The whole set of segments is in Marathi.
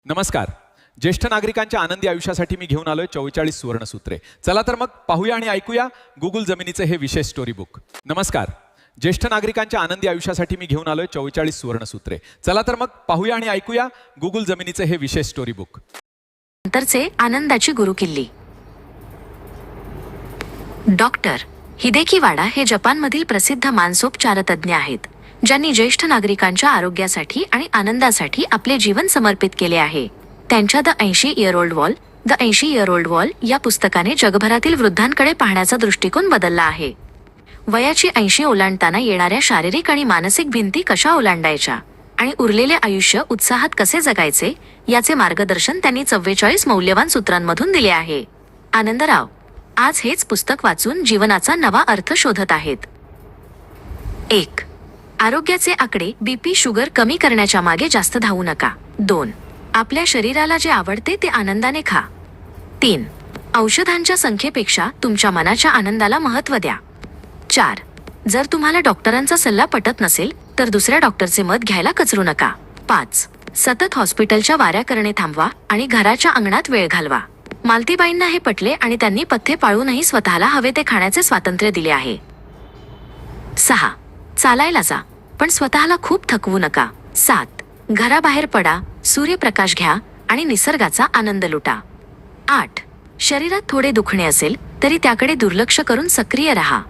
नमस्कार. ज्येष्ठ नागरिकांच्या आनंदी आयुष्यासाठी मी घेऊन आलोय 44 सुवर्णसूत्रे. चला तर मग पाहूया आणि ऐकूया गुगल जमिनीचे हे विशेष स्टोरी बुक. नमस्कार. ज्येष्ठ नागरिकांच्या आनंदी आयुष्यासाठी मी घेऊन आलोय 44 सुवर्णसूत्रे. चला तर मग पाहूया आणि ऐकूया गुगल जमिनीचे हे विशेष स्टोरी बुक. नंतरचे आनंदाची गुरुकिल्ली. डॉक्टर हिदेकी वाडा हे जपानमधील प्रसिद्ध मानसोपचार तज्ज्ञ आहेत, ज्यांनी ज्येष्ठ नागरिकांच्या आरोग्यासाठी आणि आनंदासाठी आपले जीवन समर्पित केले आहे. त्यांच्या द 80 इयर ओल्ड वॉल या पुस्तकाने जगभरातील वृद्धांकडे पाहण्याचा दृष्टिकोन बदलला आहे. वयाची 80 ओलांडताना येणाऱ्या शारीरिक आणि मानसिक भिंती कशा ओलांडायच्या आणि उरलेले आयुष्य उत्साहात कसे जगायचे याचे मार्गदर्शन त्यांनी 44 मौल्यवान सूत्रांमधून दिले आहे. आनंदराव आज हेच पुस्तक वाचून जीवनाचा नवा अर्थ शोधत आहेत. 1. आरोग्याचे आकडे. बीपी शुगर कमी करण्याच्या मागे जास्त धावू नका. 2. आपल्या शरीराला जे आवडते ते आनंदाने खा. 3. औषधांच्या संख्येपेक्षा तुमच्या मनाच्या आनंदाला महत्त्व द्या. 4. जर तुम्हाला डॉक्टरांचा सल्ला पटत नसेल तर दुसऱ्या डॉक्टरचे मत घ्यायला कचरू नका. 5. सतत हॉस्पिटलच्या वाऱ्या करणे थांबवा आणि घराच्या अंगणात वेळ घालवा. मालतीबाईंना हे पटले आणि त्यांनी पथ्ये पाळूनही स्वतःला हवे ते खाण्याचे स्वातंत्र्य दिले आहे. 6. चालायला जा, पण स्वतःला खूप थकवू नका. 7. घराबाहेर पडा, सूर्यप्रकाश घ्या आणि निसर्गाचा आनंद लुटा. 8. शरीरात थोडे दुखणे असेल तरी त्याकडे दुर्लक्ष करून सक्रिय राहा.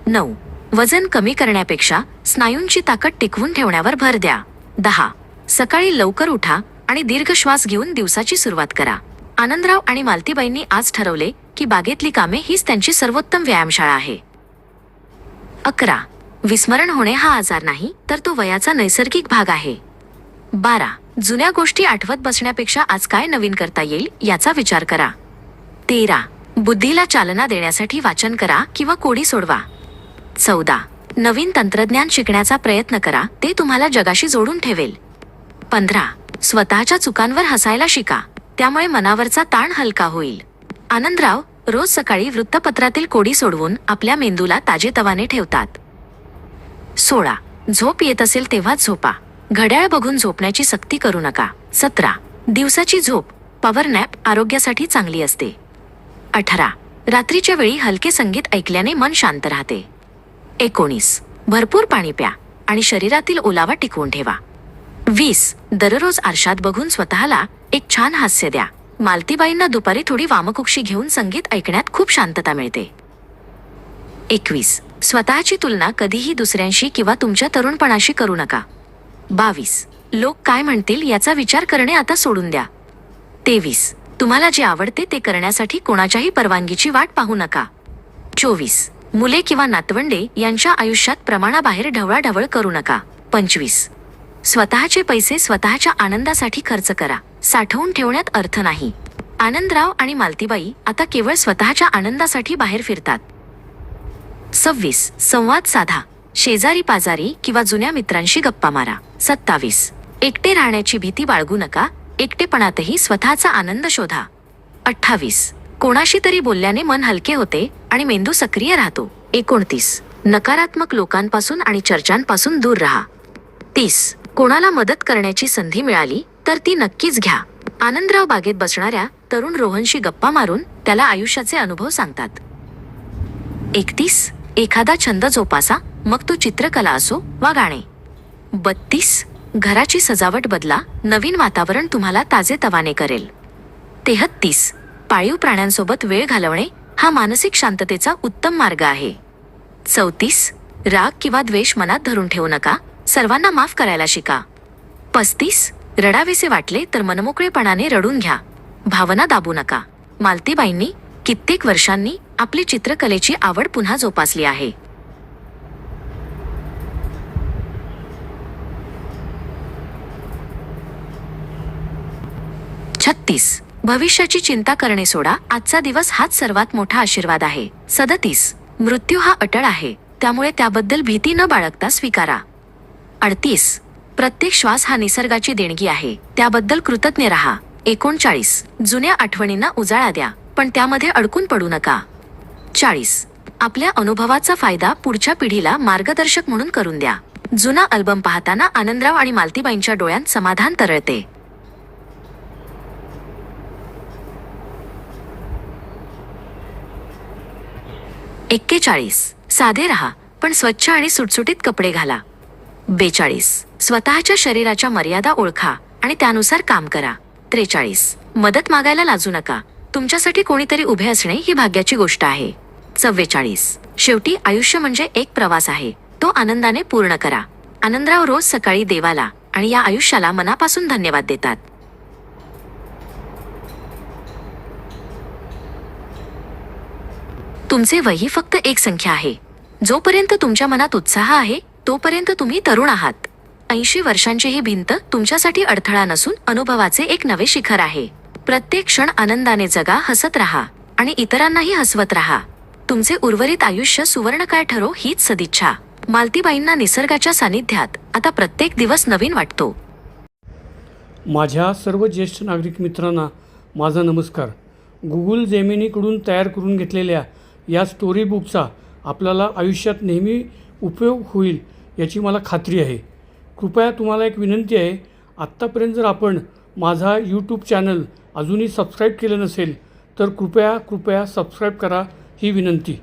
9. वजन कमी करण्यापेक्षा स्नायूंची ताकद टिकवून ठेवण्यावर भर द्या. 10. सकाळी लवकर उठा आणि दीर्घ श्वास घेऊन दिवसाची सुरुवात करा. आनंदराव आणि मालतीबाईंनी आज ठरवले की बागेतली कामे हीच त्यांची सर्वोत्तम व्यायामशाळा आहे. 11. विस्मरण होणे हा आजार नाही, तर तो वयाचा नैसर्गिक भाग आहे. 12. जुन्या गोष्टी आठवत बसण्यापेक्षा आज काय नवीन करता येईल याचा विचार करा. 13. बुद्धीला चालना देण्यासाठी वाचन करा किंवा कोडी सोडवा. 14. नवीन तंत्रज्ञान शिकण्याचा प्रयत्न करा, ते तुम्हाला जगाशी जोडून ठेवेल. 15. स्वतःच्या चुकांवर हसायला शिका, त्यामुळे मनावरचा ताण हलका होईल. आनंदराव रोज सकाळी वृत्तपत्रातील कोडी सोडवून आपल्या मेंदूला ताजेतवाने ठेवतात. 16. झोप येत असेल तेव्हाच झोपा, घड्याळ बघून झोपण्याची सक्ती करू नका. 17. दिवसाची झोप पॉवर नॅप आरोग्यासाठी चांगली असते. 18. रात्रीच्या वेळी हलके संगीत ऐकल्याने मन शांत राहते. 19. भरपूर पाणी प्या आणि शरीरातील ओलावा टिकवून ठेवा. 20. दररोज आरशात बघून स्वतःला एक छान हास्य द्या. मालतीबाईंना दुपारी थोडी वामकुक्षी घेऊन संगीत ऐकण्यात खूप शांतता मिळते. 21. स्वतःची तुलना कधीही दुसऱ्यांशी किंवा तुमच्या तरुणपणाशी करू नका. 22. लोक काय म्हणतील याचा विचार करणे आता सोडून द्या. 23. तुम्हाला जे आवडते ते करण्यासाठी कोणाच्याही परवानगीची वाट पाहू नका. 24. मुले किंवा नातवंडे यांच्या आयुष्यात प्रमाणाबाहेर ढवळाढवळ करू नका. 25. स्वतःचे पैसे स्वतःच्या आनंदासाठी खर्च करा, साठवून ठेवण्यात अर्थ नाही. आनंदराव आणि मालतीबाई आता केवळ स्वतःच्या आनंदासाठी बाहेर फिरतात. 26. संवाद साधा, शेजारी पाजारी किंवा जुन्या मित्रांशी गप्पा मारा. 27. एकटे राहण्याची भीती बाळगू नका, एकटेपणातही स्वतःचा आनंद शोधा. 28. कोणाशी तरी बोलल्याने मन हलके होते आणि मेंदू सक्रिय राहतो. 29. नकारात्मक लोकांपासून आणि चर्चांपासून दूर राहा. 30. कोणाला मदत करण्याची संधी मिळाली तर ती नक्कीच घ्या. आनंदराव बागेत बसणाऱ्या तरुण रोहनशी गप्पा मारून त्याला आयुष्याचे अनुभव सांगतात. 31. एखादा छंद जोपासा, मग तो चित्रकला असो वा गाणे. 32. घराची सजावट बदला, नवीन वातावरण तुम्हाला ताजेतवाने करेल. 33. पाळीव प्राण्यांसोबत वेळ घालवणे हा मानसिक शांततेचा उत्तम मार्ग आहे. 34. राग किंवा द्वेष मनात धरून ठेवू नका, सर्वांना माफ करायला शिका. 35. रडावेसे वाटले तर मनमोकळेपणाने रडून घ्या, भावना दाबू नका. मालतीबाईंनी कित्येक वर्षांनी आपली चित्रकलेची आवड पुन्हा जोपासली आहे. 36. भविष्याची चिंता करणे सोडा, आजचा दिवस हाच सर्वात मोठा आशीर्वाद आहे. 37. मृत्यू हा अटळ आहे, त्यामुळे त्याबद्दल भीती न बाळगता स्वीकारा. 38. प्रत्येक श्वास हा निसर्गाची देणगी आहे, त्याबद्दल कृतज्ञ राहा. 39. जुन्या आठवणींना उजाळा द्या, पण त्यामध्ये अडकून पडू नका. 40. आपल्या अनुभवाचा फायदा पुढच्या पिढीला मार्गदर्शक म्हणून करून द्या. जुना अल्बम पाहताना आनंदराव आणि मालतीबाईंच्या डोळ्यांत समाधान तरळते. 41. साधे राहा पण स्वच्छ आणि सुटसुटीत कपडे घाला. 42. स्वतःच्या शरीराच्या मर्यादा ओळखा आणि त्यानुसार काम करा. 43. मदत मागायला लाजू नका. तुमच्यासाठी कोणीतरी उभे असणे ही भाग्याची गोष्ट आहे. 44. शेवटी आयुष्य म्हणजे एक प्रवास आहे, तो आनंदाने पूर्ण करा. आनंदराव रोज सकाळी देवाला आणि या आयुष्याला मनापासून धन्यवाद देतात. तुमचे वय ही फक्त एक संख्या आहे. जोपर्यंत तुमच्या मनात उत्साह आहे तोपर्यंत तुम्ही तरुण आहात. 80 वर्षांची ही भिंत तुमच्यासाठी अडथळा नसून अनुभवाचे एक नवे शिखर आहे. प्रत्येक क्षण आनंदाने जगा, हसत राहा आणि इतरांनाही हसवत राहा. तुमचे उर्वरित आयुष्य सुवर्णकाळ ठरो हीच सदिच्छा. मालतीबाईंना निसर्गाच्या सानिध्यात आता प्रत्येक दिवस नवीन वाटतो. माझ्या सर्व ज्येष्ठ नागरिक मित्रांना माझा नमस्कार. गुगल जेमिनीकडून तयार करून घेतलेल्या या स्टोरी बुकचा आपल्याला आयुष्यात नेहमी उपयोग होईल याची मला खात्री आहे. कृपया तुम्हाला एक विनंती आहे, आत्तापर्यंत जर आपण माझा यूट्यूब चॅनल अजूनही सबस्क्राईब केलं नसेल तर कृपया सबस्क्राईब करा ही विनंती.